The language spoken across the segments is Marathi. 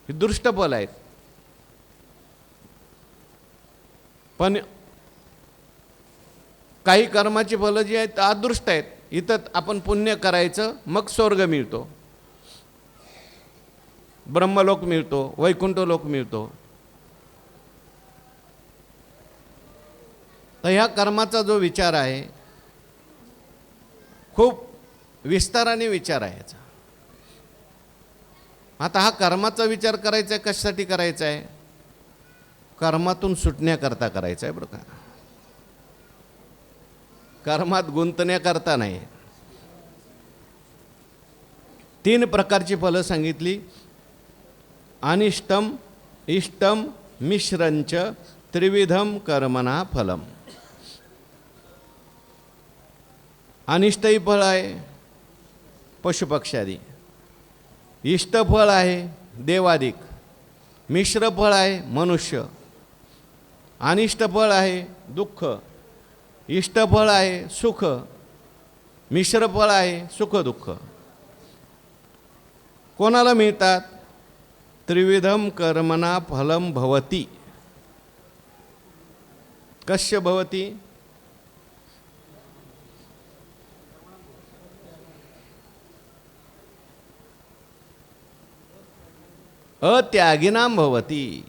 हे दृष्ट फल आहेत. पण काही कर्माची फलं जी आहेत अदृष्ट आहेत. इथं आपण पुण्य करायचं मग स्वर्ग मिळतो, ब्रह्मलोक मिळतो, वैकुंठ लोक मिळतो. तर ह्या कर्माचा जो विचार आहे खूप विस्ताराने विचार आहे याचा. आता हा कर्माचा विचार करायचा आहे, कशासाठी करायचा आहे? कर्मातून सुटण्याकरता करायचा आहे बरं का, कर्मात गुंतण्याकरता नाही. 3 प्रकारची फलं सांगितली. अनिष्टम, इष्टम, मिश्रंच त्रिविधम कर्मणा फलम. अनिष्टही फळ आहे पशुपक्ष्यादी, इष्टफळ आहे देवादिक, मिश्र फळ आहे मनुष्य, अनिष्टफळ आहे दुःख, इष्टफळ आहे सुख, मिश्र फळ आहे सुख दुःख. कोणाला मिळतात? त्रिविधम कर्मणा फलम भवती. कस्य भवती? अत्यागिनाम भवती.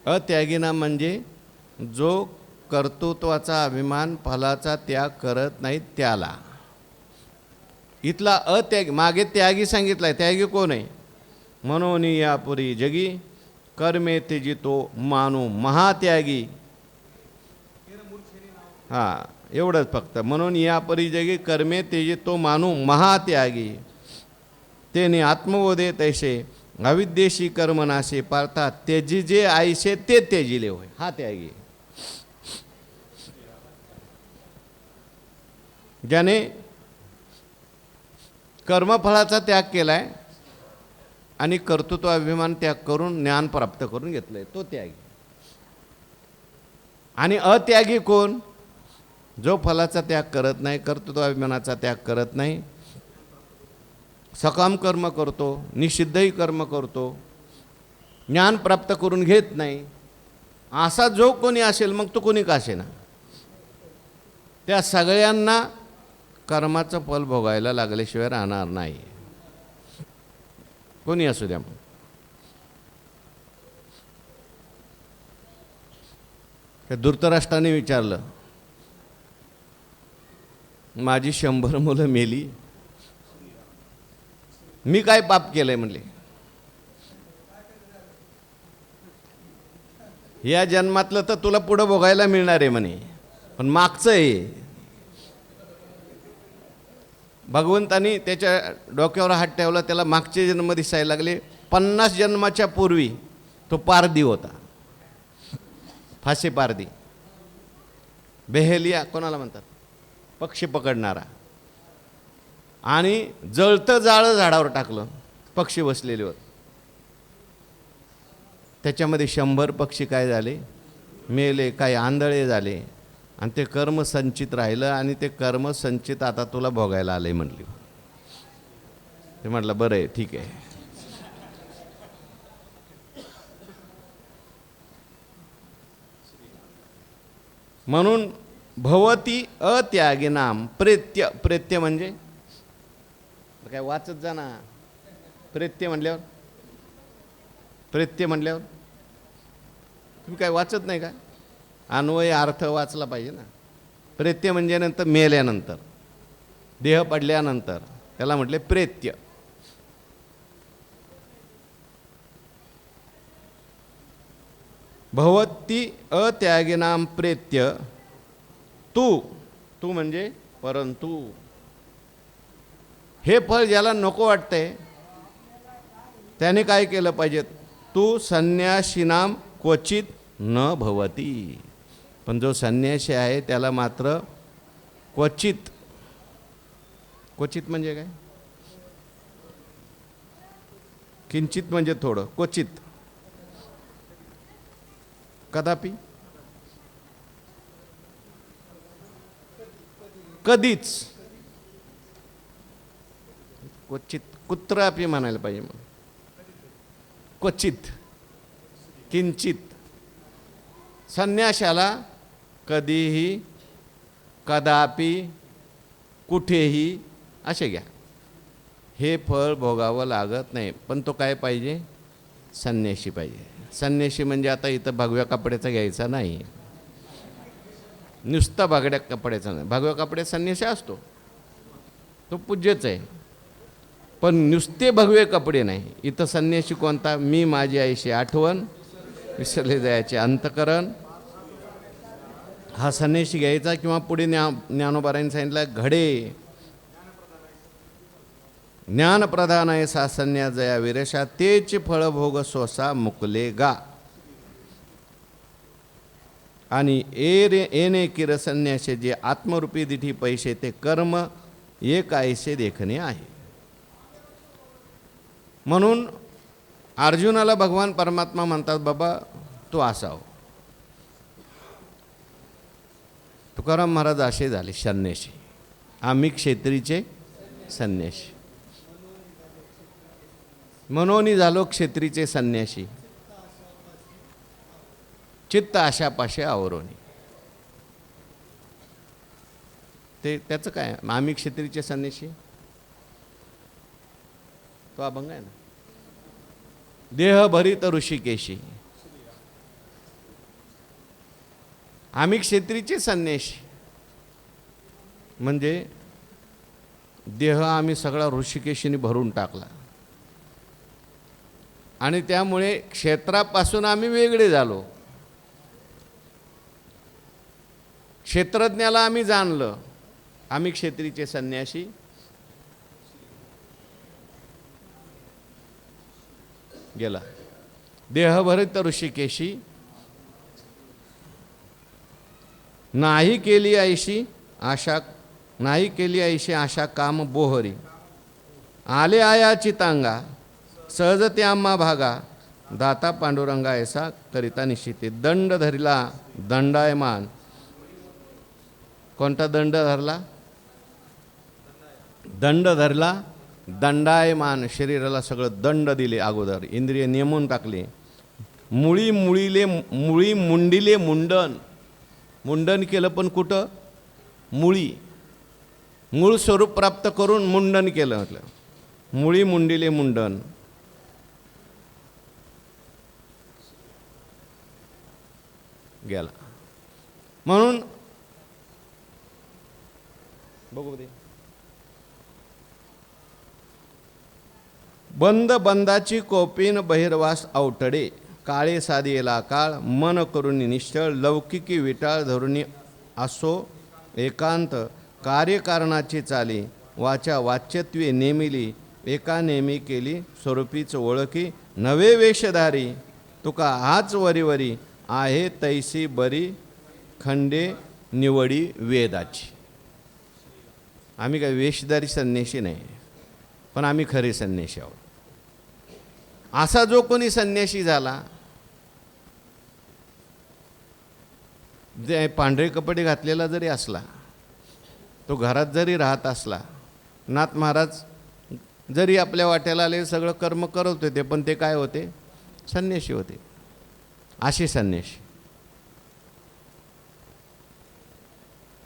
अत्यागिनाम म्हणजे जो कर्तृत्वाचा अभिमान, फलाचा त्याग करत नाही त्याला. इथला अत्यागी, मागे त्यागी सांगितलाय. त्यागी कोण आहे? म्हणून या पुरी जगी कर्मे त्यजितो मानू महात्यागी. हां, एवढंच फक्त. म्हणून या परी जगी कर्मे त्यजितो मानू महात्यागी. तेने आत्मबोधे तैसे अविद्येशी कर्मनाशे पार्था त्यजी जे आईसे ते त्यजिले होय. हा त्यागी. ज्याने कर्मफळाचा त्याग केलाय आणि कर्तृत्वाभिमान त्याग करून ज्ञान प्राप्त करून घेतलंय, तो त्यागी. आणि अत्यागी कोण? जो फलाचा त्याग करत नाही, कर्तृत्वाभिमानाचा त्याग करत नाही, सकाम कर्म करतो, निषिद्धही कर्म करतो, ज्ञान प्राप्त करून घेत नाही, असा जो कोणी असेल, मग तो कोणी का असेना, त्या सगळ्यांना कर्माचं फल भोगायला लागल्याशिवाय राहणार नाही. कोणी असू द्या. मग धृतराष्ट्राने विचारलं, माझी 100 मुलं मेली, मी काय पाप केलंय म्हणले. या जन्मातलं तर तुला पुढं भोगायला मिळणार आहे म्हणे, पण मागचं आहे. भगवंतानी त्याच्या डोक्यावर हात ठेवला, त्याला मागचे जन्म दिसायला लागले. 50 जन्माच्या पूर्वी तो पारधी होता, फासे पारधी. बेहेलिया कोणाला म्हणतात? पक्षी पकडणारा. आणि जळतं जाळं झाडावर टाकलं, पक्षी बसलेले होते. त्याच्यामध्ये 100 पक्षी काय झाले? मेले. काही आंधळे झाले. आणि ते कर्म संचित राहिलं. आणि ते कर्म संचित आता तुला भोगायला आलंय म्हणली. ते म्हटलं बरं आहे, ठीक आहे. म्हणून भवती अत्यागिनाम प्रेत्य. प्रेत्य म्हणजे काय? वाचत जा ना. प्रेत्य म्हणल्यावर, प्रेत्य म्हणल्यावर तुम्ही काय वाचत नाही का? अन्वय अर्थ वाचला पाहिजे ना. प्रेत्य म्हणजे नंतर मेल्यानंतर, देह पडल्यानंतर त्याला म्हटले प्रेत्य. भवती अत्यागिनाम प्रेत्य तू. तू म्हणजे परंतु. हे फळ ज्याला नको वाटतंय त्याने काय केलं पाहिजे? तू संन्यासीनाम क्वचित न भवती. पण जो संन्यासी आहे त्याला मात्र क्वचित. क्वचित म्हणजे काय? किंचित म्हणजे थोडं, क्वचित कदापि, कधीच, क्वचित, कुत्रापि म्हणायला पाहिजे. मग क्वचित, किंचित. संन्याशाला कधीही, कदापि, कुठेही असे घ्या, हे फळ भोगावं लागत नाही. पण तो काय पाहिजे? संन्याशी पाहिजे. संन्याशी म्हणजे आता इथं भगव्या कपड्याचा घ्यायचा नाही, नुसता भगड्या कपड्याचा नाही. भगव्या कपड्यात संन्याशी असतो, तो पूज्यच आहे. पण नुसते भगवे कपडे नाही. इथं संन्याशी कोणता? मी माझी आईशी आठवण, विसरले जायचे अंतकरण, हा संन्याशी घ्यायचा. किंवा पुढे ज्ञानोबारांनी सांगितलं, घडे ज्ञानप्रधान ऐसा संन्यास जया विरशा, तेच फळ भोग सोसा मुकले गा. आणि एने किर संन्यासे, जे आत्मरूपी दिठी पैसे, ते कर्म एक ऐसे देखणे आहे. म्हणून अर्जुनाला भगवान परमात्मा म्हणतात, बाबा तू असाव. तुकाराम महाराज असे झाले संन्याशी. आम्ही क्षेत्रीचे संन्याशी, मनोनी झालो क्षेत्रीचे संन्याशी, चित्त आशापाशे आवरोनी. ते त्याचं काय? आम्ही क्षेत्रीचे संन्याशी, तो अभंग आहे ना. देह भरित ऋषिकेशी, आम्ही क्षेत्रीचे संन्याशी म्हणजे देह आम्ही सगळा ऋषिकेशीने भरून टाकला. आणि त्यामुळे क्षेत्रापासून आम्ही वेगळे झालो. क्षेत्रज्ञाला आम्ही जाणलं. आम्ही क्षेत्रीचे संन्याशी. गेला. देहभरित ऋषिकेशी, नाही केली ऐशी आशा, नाही केली ऐशी आशा काम बोहरी. आले आया चितांगा, सहज ते आम्हा भागा, दाता पांडुरंगा ऐसा करिता निश्चिते. दंड धरला दंडायमान. कोणता दंड धरला? दंड धरला दंडायमान. शरीराला सगळं दंड दिले अगोदर, इंद्रिय नेमून टाकले. मुळी मुंडिले मुंडन. मुंडन केलं, पण कुठं? मुळी. मूळ स्वरूप प्राप्त करून मुंडन केलं. म्हटलं मुळी मुंडिले मुंडन. गेला. म्हणून बघू दे. बंद बंदाची कोपीन बहिर्वास अवटडे, काळे साधेला काळ मन करून निश्चळ. लौकिकी विटाळ धरुणी असो एकांत, कार्यकारणाची चाली वाचा वाच्यत्वे नेमिली. एका नेमी केली स्वरूपीच ओळखी, नवे वेशधारी तुका हाच वरीवरी. आहे तैसी बरी खंडे निवडी वेदाची. आम्ही काय वेशधारी संन्याशी नाही, पण आम्ही खरे संन्याशी आहोत. असा जो कोणी संन्याशी झाला, जे पांढरे कपडे घातलेला जरी असला, तो घरात जरी राहत असला, नाथ महाराज जरी आपल्या वाट्याला आले, सगळं कर्म करत होते, पण ते काय होते? संन्याशी होते. असे संन्याशी.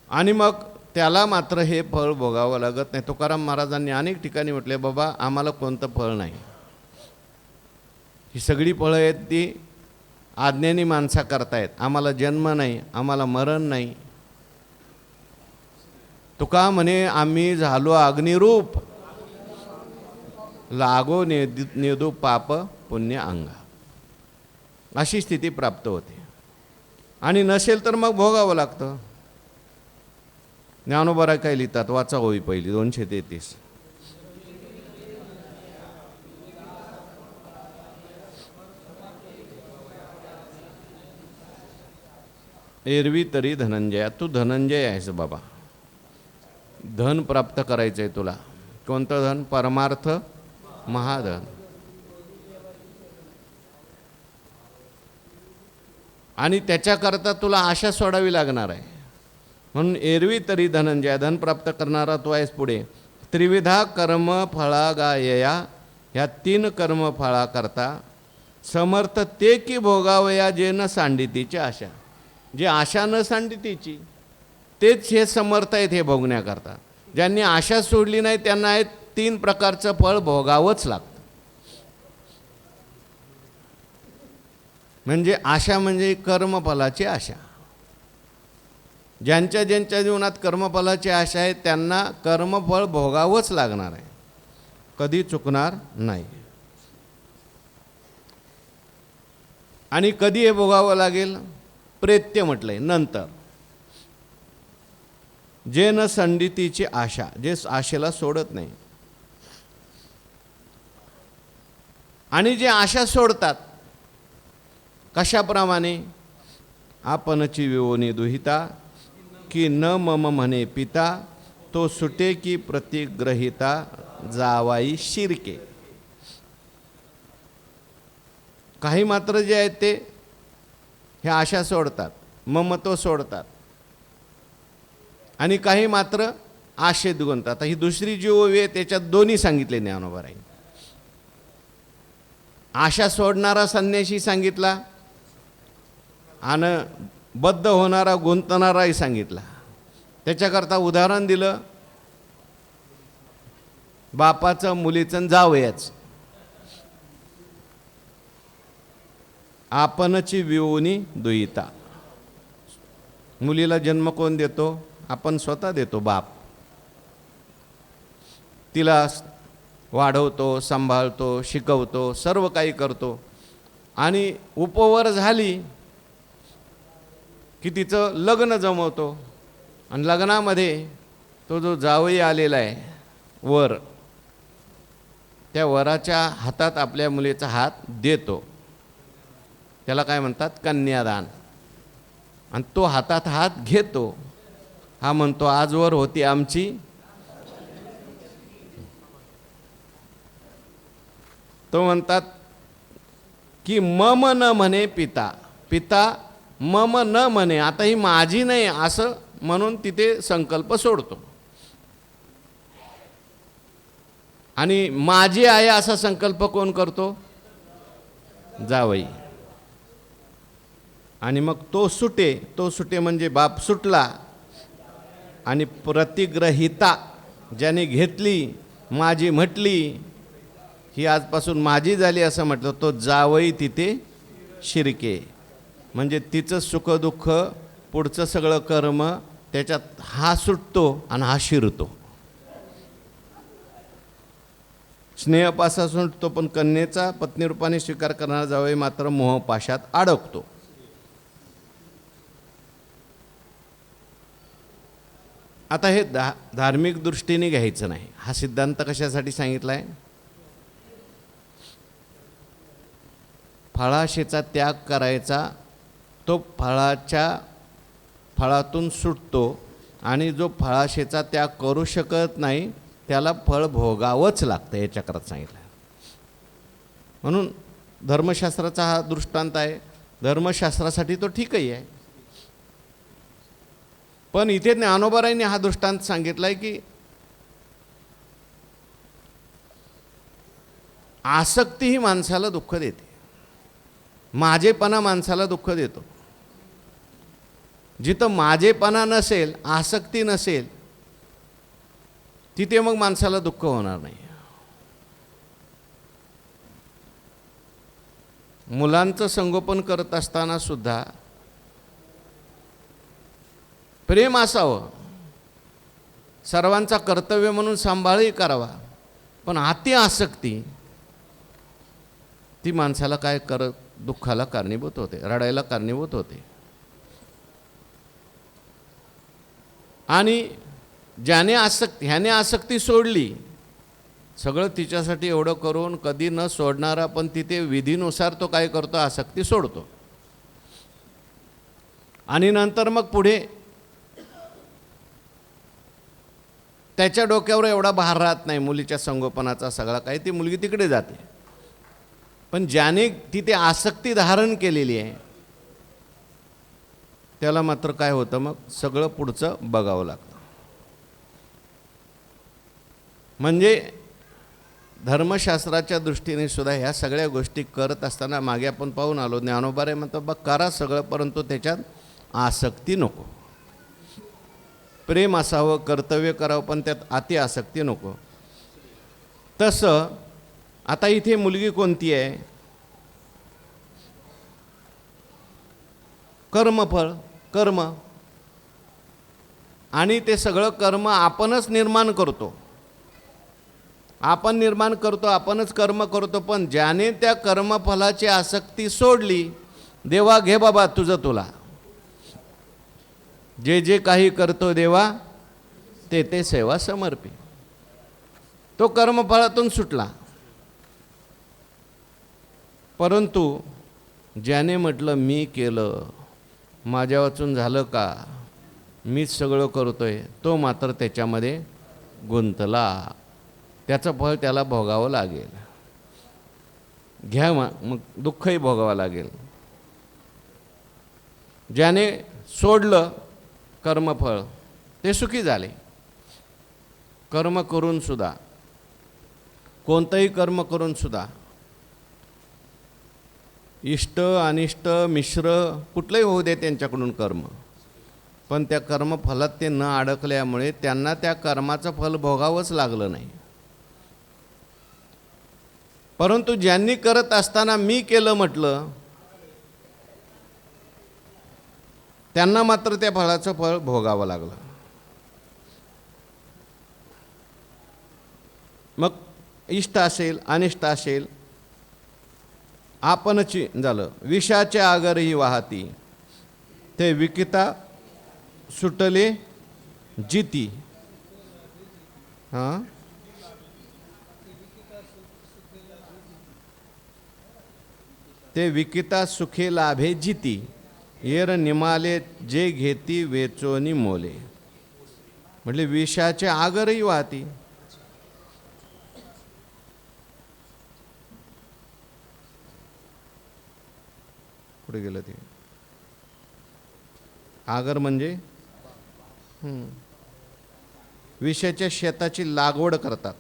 आणि मग त्याला मात्र हे फळ भोगावं लागत नाही. तुकाराम महाराजांनी अनेक ठिकाणी म्हटले, बाबा आम्हाला कोणतं फळ नाही. ही सगळी फळं आहेत ती आज्ञेने माणसा करतायत. आम्हाला जन्म नाही, आम्हाला मरण नाही. तुका म्हणे, आम्ही झालो अग्निरूप, लागो नेदू पाप पुण्य अंगा. अशी स्थिती प्राप्त होते. आणि नसेल तर मग भोगावं लागतं. ज्ञानोबा काय लिहितात, वाचा होई पहिली 233. एरवी तरी धनंजया, तू धनंजय आहेस बाबा. धन प्राप्त करायचं आहे तुला. कोणतं धन? परमार्थ महाधन. आणि त्याच्याकरता तुला आशा सोडावी लागणार आहे. म्हणून एरवी तरी धनंजय, धन प्राप्त करणारा तो आहेस. पुढे त्रिविधा कर्म फळा गायया, ह्या 3 कर्म फळा करता समर्थ ते की भोगावया जे न सांडितीची आशा. जे आशा न सांडितीची तेच हे समर्थ आहेत हे भोगण्याकरता. ज्यांनी आशा सोडली नाही त्यांना हे 3 प्रकारचं फळ भोगावंच लागतं. म्हणजे आशा म्हणजे कर्मफलाची आशा. ज्यांच्या ज्यांच्या जीवनात कर्मफलाची आशा आहे त्यांना कर्मफळ भोगावंच लागणार आहे, कधी चुकणार नाही. आणि कधी हे भोगावं लागेल? प्रेत्य म्हटलंय नंतर. जे न संडितीची आशा, जे आशेला सोडत नाही. आणि जे आशा सोडतात कशाप्रमाणे? आपणची विवोनी दुहिता की न मम म्हणे पिता, तो सुटे की प्रतिग्रहिता जावाई शिरके. काही मात्र जे आहेत ते हे आशा सोडतात, ममत्व सोडतात. आणि काही मात्र आशेत गुंततात. आता ही दुसरी जी ओवी आहे त्याच्यात दोन्ही सांगितले ज्ञानोबारांनी. आशा सोडणारा संन्याशी सांगितला आणि बद्ध होणारा गुंतणाराही सांगितला. त्याच्याकरता उदाहरण दिलं बापाचं मुलीचं जावयाच. आपणची विवोनी दुहिता. मुलीला जन्म कोण देतो? आपण स्वतः देतो, बाप. तिला वाढवतो, सांभाळतो, शिकवतो, सर्व काही करतो. आणि उपवर झाली की तिचं लग्न जमवतो. आणि लग्नामध्ये तो जो जावई आलेला आहे वर, त्या वराच्या हातात आपल्या मुलीचा हात देतो. त्याला काय म्हणतात? कन्यादान. आणि तो हातात हात घेतो. हा म्हणतो आजवर होती आमची. तो म्हणतात की मम न म्हणे पिता. पिता मम न म्हणे, आता ही माझी नाही असं म्हणून तिथे संकल्प सोडतो. आणि माझी आहे असा संकल्प कोण करतो? जावई. आणि मग तो सुटे म्हणजे बाप सुटला. आणि प्रतिग्रहिता, ज्याने घेतली, माझी म्हटली, ही आजपासून माझी झाली असं म्हटलं, तो जावई तिथे शिरके. म्हणजे तिचं सुखदुःख, पुढचं सगळं कर्म त्याच्यात हा सुटतो आणि हा शिरतो. स्नेहपासा सुटतो, पण कन्येचा पत्नीरूपाने स्वीकार करणारा जावई मात्र मोहपाशात अडकतो. आता हे धार्मिक दृष्टीने घ्यायचं नाही. हा सिद्धांत कशासाठी सांगितला आहे? फळाशेचा त्याग करायचा, तो फळातून सुटतो. आणि जो फळाशेचा त्याग करू शकत नाही त्याला फळ भोगावंच लागतं, याच्याकरता सांगितलं. म्हणून धर्मशास्त्राचा हा दृष्टांत आहे. धर्मशास्त्रासाठी तो ठीकही आहे. पण इथे ज्ञानोबारांनी हा दृष्टांत सांगितला आहे की आसक्ती ही माणसाला दुःख देते. माझेपणा माणसाला दुःख देतो. जिथं माझेपणा नसेल, आसक्ती नसेल, तिथे मग माणसाला दुःख होणार नाही. मुलांचं संगोपन करत असताना सुद्धा प्रेम असावं, सर्वांचा कर्तव्य म्हणून सांभाळही करावा. पण अति आसक्ती ती माणसाला काय दुःखाला कारणीभूत होते, रडायला कारणीभूत होते. आणि ह्याने आसक्ती सोडली, सगळं तिच्यासाठी एवढं करून कधी न सोडणारा, पण तिथे विधीनुसार तो काय करतो? आसक्ती सोडतो. आणि नंतर मग पुढे त्याच्या डोक्यावर एवढा भार राहत नाही मुलीच्या संगोपनाचा सगळा काही, ती मुलगी तिकडे जाते. पण ज्याने तिथे आसक्ती धारण केलेली आहे त्याला मात्र काय होतं? मग सगळं पुढचं बघावं लागतं. म्हणजे धर्मशास्त्राच्या दृष्टीने सुद्धा ह्या सगळ्या गोष्टी करत असताना मागे आपण पाहून आलो, ज्ञानोबारे म्हणतो बघ करा सगळं, परंतु त्याच्यात आसक्ती नको. प्रेम असावं, कर्तव्य करावं, पण त्यात अति आसक्ती नको. तसं आता इथे मुलगी कोणती आहे? कर्मफळ, कर्म. आणि ते सगळं कर्म आपणच निर्माण करतो, आपण निर्माण करतो, आपणच कर्म करतो. पण ज्याने त्या कर्मफलाची आसक्ती सोडली, देवा घे बाबा तुझं तुला, जे जे काही करतो देवा ते ते सेवा समर्पी, तो कर्मफळातून सुटला. परंतु ज्याने म्हटलं मी केलं, माझ्या वाचून झालं का, मीच सगळं करतोय, तो मात्र त्याच्यामध्ये गुंतला. त्याचं फळ त्याला भोगावं लागेल, घ्या मग दुःखही भोगावं लागेल. ज्याने सोडलं कर्मफळ ते सुखी झाले. कर्म करून सुद्धा, कोणतंही कर्म करून सुद्धा, इष्ट अनिष्ट मिश्र कुठलंही होऊ दे त्यांच्याकडून कर्म, पण त्या कर्मफलात ते न अडकल्यामुळे त्यांना त्या कर्माचं फल भोगावंच लागलं नाही. परंतु ज्यांनी करत असताना मी केलं म्हटलं, त्यांना मात्र त्या फळाचं फळ भोगावं लागलं. मग इष्ट असेल अनिष्ट असेल, आपणची झालं. विषाचे आगरही वाहती, ते विकिता सुटले जिती. हां, ते विकिता सुखे लाभे जिती, येर निमाले जे घेती वेचोनी मोले. म्हटले विषाचे आगरही वाहती. कुठे गेलं ते? आगर म्हणजे विषाच्या शेताची लागवड करतात,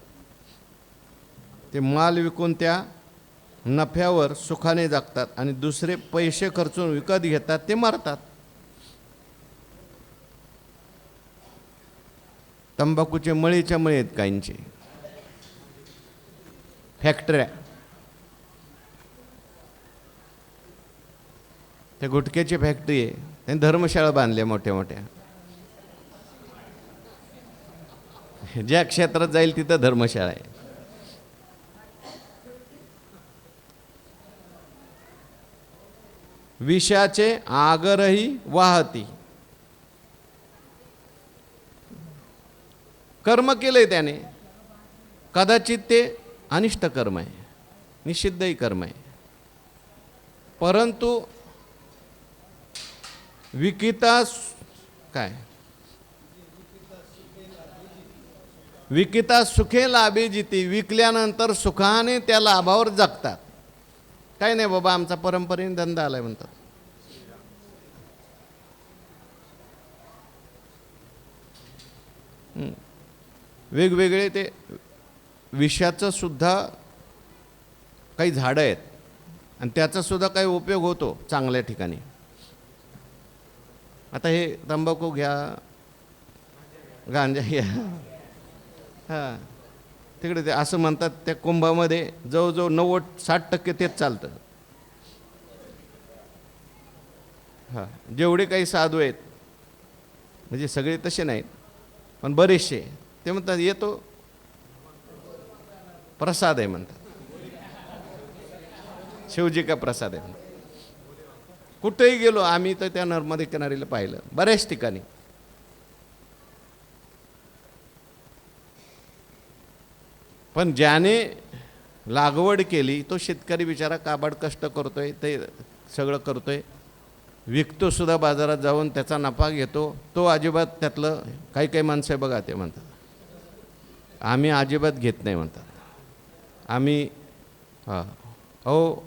ते माल विकून त्या नफ्यावर सुखाने जगतात आणि दुसरे पैसे खर्चून विकत घेतात, ते मारतात. तंबाखूचे मळीच्या मळी आहेत काहींचे, फॅक्टऱ्या. त्या गुटख्याची फॅक्टरी आहे, त्यांनी धर्मशाळा बांधल्या मोठ्या मोठ्या. ज्या क्षेत्रात जाईल तिथं धर्मशाळा आहे. विषाचे आगरही वाहती. कर्म केलंय त्याने, कदाचित ते अनिष्ट कर्म आहे, निषिद्धही कर्म आहे, परंतु विकिता काय, विकिता सुखे लाभे जिती, विकल्यानंतर सुखाने त्या लाभावर जगतात. काही नाही बाबा, आमचा परंपरेने धंदा आलाय म्हणतात. वेगवेगळे ते विषाचं सुद्धा काही झाडं आहेत आणि त्याचा सुद्धा काही उपयोग होतो चांगल्या ठिकाणी. आता हे तंबाखू घ्या, गांजा घ्या, हां, तिकडे ते असं म्हणतात त्या कुंभामध्ये जवळजवळ 90-60% तेच चालतं. हां, जेवढे काही साधू आहेत, म्हणजे सगळे तसे नाहीत पण बरेचसे, ते म्हणतात येतो प्रसाद आहे म्हणतात, शिवजी का प्रसाद आहे म्हणतात. कुठेही गेलो आम्ही तर त्या नर्मदे किनारीला पाहिलं बऱ्याच ठिकाणी. पण ज्याने लागवड केली तो शेतकरी बिचारा काबाड कष्ट करतोय, ते सगळं करतोय, विकतो सुद्धा बाजारात जाऊन, त्याचा नफा घेतो. तो अजिबात त्यातलं, काही काही माणसं बघा ते म्हणतात आम्ही अजिबात घेत नाही म्हणतात. आम्ही हां, अहो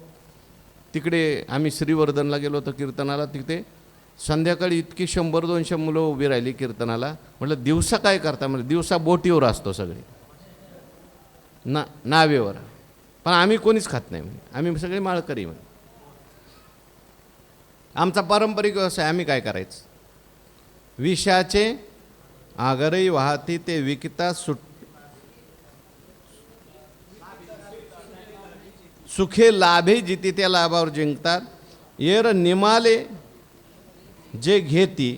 तिकडे आम्ही श्रीवर्धनला गेलो होतो कीर्तनाला, तिथे संध्याकाळी इतकी 100-200 मुलं उभी राहिली कीर्तनाला. म्हटलं दिवसा काय करता? म्हणजे दिवसा बोटीवर असतो सगळे. नावेवर, पण आम्ही कोणीच खात नाही म्हणे, आम्ही सगळे माळकरी म्हणे, आमचा पारंपरिक व्यवसाय, आम्ही काय करायचं. विषाचे आगरही वाहती ते विकता सुखे लाभे जिती त्या लाभावर जिंकतात. येर निमाले जे घेती,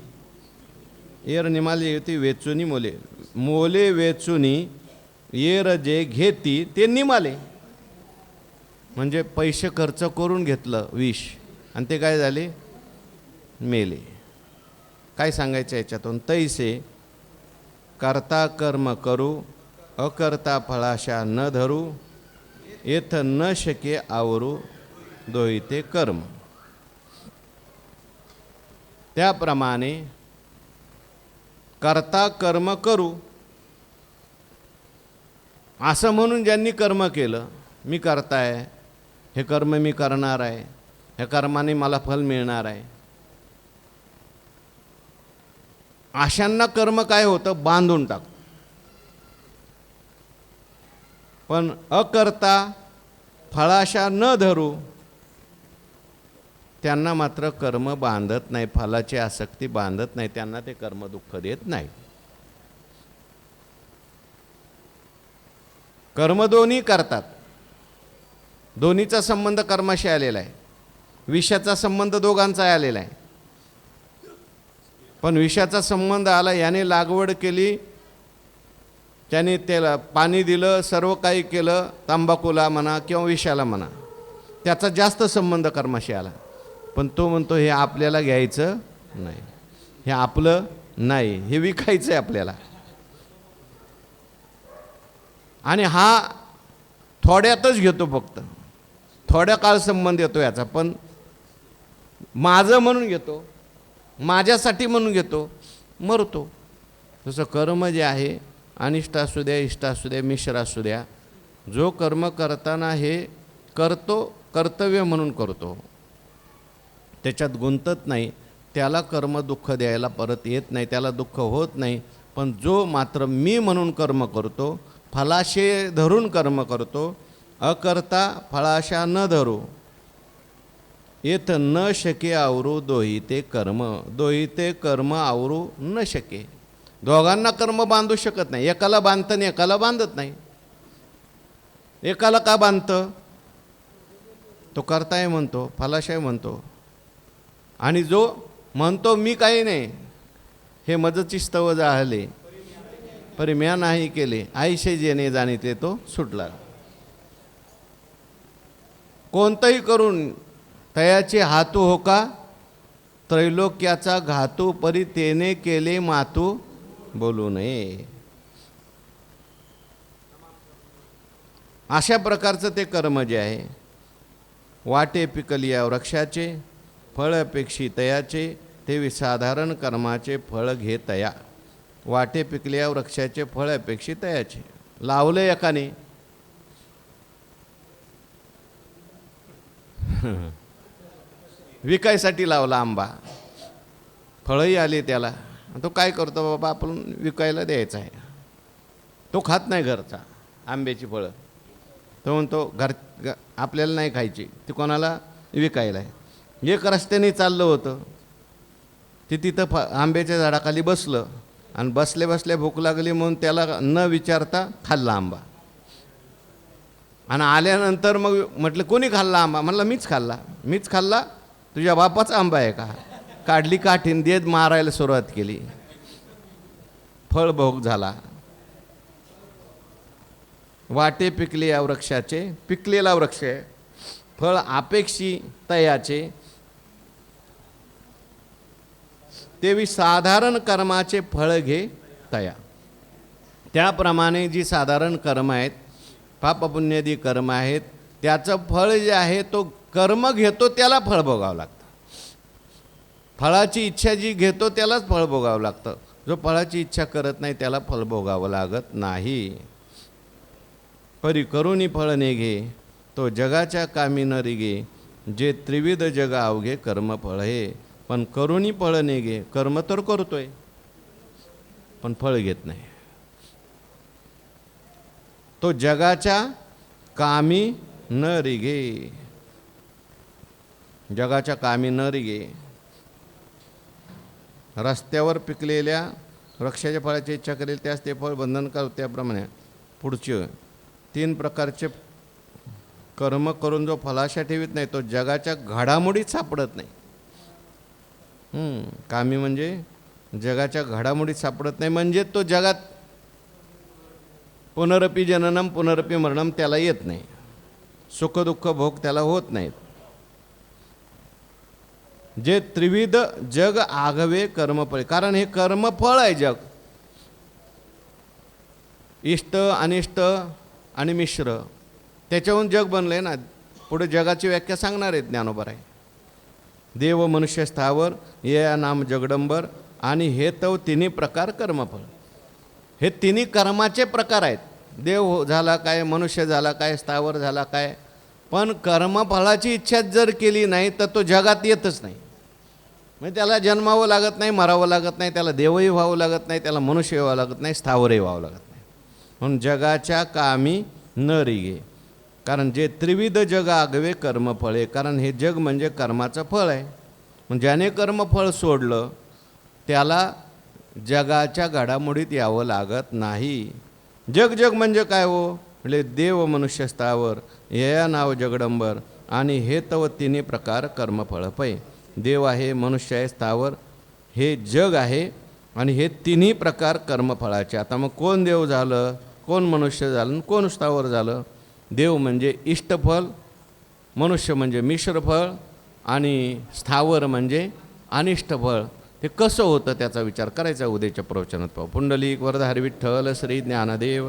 येर निमाले घेती वेचुनी मोले, मोले वेचुनी येर जे घेती ते निमाले, म्हणजे पैसे खर्च करून घेतलं विष आणि ते काय झाले, मेले. काय सांगायचं याच्यातून, तैसे करता कर्म करू अकर्ता फळाशा न धरू, येथ न शके आवरू दोहिते कर्म. त्याप्रमाणे करता कर्म करू असं म्हणून ज्यांनी कर्म केलं, मी करताय, हे कर्म मी करणार आहे, ह्या कर्माने मला फल मिळणार आहे, अशांना कर्म काय होतं, बांधून टाक. पण अकर्ता फळाशा न धरू, त्यांना मात्र कर्म बांधत नाही, फलाची आसक्ती बांधत नाही, त्यांना ते कर्म दुःख देत नाही. कर्म दोन्ही करतात, दोन्हीचा संबंध कर्माशी आलेला आहे. विषयाचा संबंध दोघांचा आलेला आहे, पण विषयाचा संबंध आला, याने लागवड केली, त्याने त्याला पाणी दिलं, सर्व काही केलं, तंबाखूला म्हणा किंवा विषाला म्हणा, त्याचा जास्त संबंध कर्माशी आला. पण तो म्हणतो हे आपल्याला घ्यायचं नाही, हे आपलं नाही, हे विकायचं आहे आपल्याला. आणि हा थोड्यातच घेतो, फक्त थोड्या काळ संबंध येतो याचा, पण माझं म्हणून घेतो, माझ्यासाठी म्हणून घेतो, मरतो. तसं कर्म जे आहे, अनिष्ट असू द्या, इष्ट असू द्या, मिश्र असू द्या, जो कर्म करताना हे करतो, कर्तव्य म्हणून करतो, त्याच्यात गुंतत नाही, त्याला कर्म दुःख द्यायला परत येत नाही, त्याला दुःख होत नाही. पण जो मात्र मी म्हणून कर्म करतो, फलाशे धरून कर्म करतो, अकर्ता फळाशा न धरू, येथ न शके आवरू दोहिते कर्म, दोहिते कर्म आवरू न शके. दोघांना कर्म बांधू शकत नाही, एकाला बांधतं आणि एकाला बांधत नाही. एकाला का बांधतं, तो करताय म्हणतो, फलाशय म्हणतो, आणि जो म्हणतो मी काही नाही, हे मजची स्तव जाहले परी म्या नाही केले, आईशे जेणे जाणीते तो सुटला. कोणतंही करून तयाचे हातू हो का, त्रैलोक्याचा घातू, परी तेने केले मातू बोलू नये. अशा प्रकारचं ते कर्म जे आहे, वाटे पिकलिया वृक्षाचे फळ अपेक्षी तयाचे, ते साधारण कर्माचे फळ घे तया. वाटे पिकलिया वृक्षाचे फळ अपेक्षी तयाचे, लावलं एकाने, विकायसाठी लावला आंबा, फळही आली त्याला, तो काय करतो, बाबा आपण विकायला द्यायचं आहे, तो खात नाही घरचा आंब्याची फळं, तो म्हणतो आपल्याला नाही खायची, ती कोणाला विकायला आहे. एक रस्त्याने चाललं होतं, ते तिथं आंब्याच्या झाडाखाली बसलं, आणि बसल्या बसल्या भूक लागली म्हणून त्याला न विचारता खाल्ला आंबा. आणि आल्यानंतर मग म्हटलं कोणी खाल्ला आंबा, म्हणलं मीच खाल्ला. मीच खाल्ला, तुझ्या बापाचा आंबा आहे का, काढली काठीन देत मारायला सुरुवात केली, फळ भोग झाला. वाटे पिकले या वृक्षाचे, पिकलेला वृक्ष आहे, फळ अपेक्षी तयाचे, तेवी साधारण कर्माचे फळ घे तया. त्याप्रमाणे जी साधारण कर्म आहेत, पापपुण्यादी कर्म आहेत, त्याचं फळ जे आहे तो कर्म घेतो त्याला फळ भोगावं लागतं. फळाची इच्छा जी घेतो त्यालाच फळ भोगावं लागतं, जो फळाची इच्छा करत नाही त्याला फळ भोगावं लागत नाही. परी करुणी फळ नेघे, तो जगाच्या कामी न रिगे, जे त्रिविध जग अवघे कर्म फळ हे. पण करुणी फळ नेघे, कर्म तर करतोय पण फळ घेत नाही. तो जगाच्या कामी न रिगे. जगाच्या कामी न रिगे. रस्त्यावर पिकलेल्या वृक्षाच्या फळाची इच्छा करेल त्यास ते फळ बंधनकारक. त्याप्रमाणे पुढचे 3 प्रकारचे कर्म करून जो फलाशा ठेवीत नाही तो जगाच्या घडामोडीत सापडत नाही. कामी म्हणजे जगाच्या घडामोडीत सापडत नाही, म्हणजे तो जगात पुनरपी जननम पुनरपी मरणम त्याला येत नाही. सुखदुःख भोग त्याला होत नाहीत. जे त्रिविध जग आघवे कर्मफळ. कारण हे कर्मफळ आहे जग. इष्ट अनिष्ट आणि मिश्र त्याच्याहून जग बनलं आहे ना. पुढे जगाची व्याख्या सांगणार आहेत ज्ञानोबा. देव मनुष्य स्थावर या नाम जगदंबर. आणि हे तो तिन्ही प्रकार कर्मफळ. हे तिन्ही कर्माचे प्रकार आहेत. देव झाला काय, मनुष्य झाला काय, स्थावर झाला काय, पण कर्मफळाची इच्छा जर केली नाही तर तो जगात येतच नाही. म्हणजे त्याला जन्मावं लागत नाही, मरावं लागत नाही, त्याला देवही व्हावं लागत नाही, त्याला मनुष्य व्हावं लागत नाही, स्थावरही व्हावं लागत नाही. म्हणून जगाच्या कामी न रिगे. कारण जे त्रिविध जग आगवे कर्मफळे. कारण हे जग म्हणजे कर्माचं फळ आहे. म्हणजे ज्याने कर्मफळ सोडलं त्याला जगाच्या घडामोडीत यावं लागत नाही. जग जग म्हणजे काय हो? म्हणजे देव मनुष्य स्थावर या नाव जगदंबर. आणि हे तव तिन्ही प्रकार कर्मफळ पै. देव आहे, मनुष्य आहे, स्थावर हे जग आहे. आणि हे तिन्ही प्रकार कर्मफळाचे. आता मग कोण देव झालं, कोण मनुष्य झालं, कोण स्थावर झालं? देव म्हणजे इष्टफळ, मनुष्य म्हणजे मिश्रफळ आणि स्थावर म्हणजे अनिष्टफळ. ते कसं होतं त्याचा विचार करायचा उद्याच्या प्रवचनात पाहू. पुंडलिक वरद हरी विठ्ठल श्री ज्ञानदेव.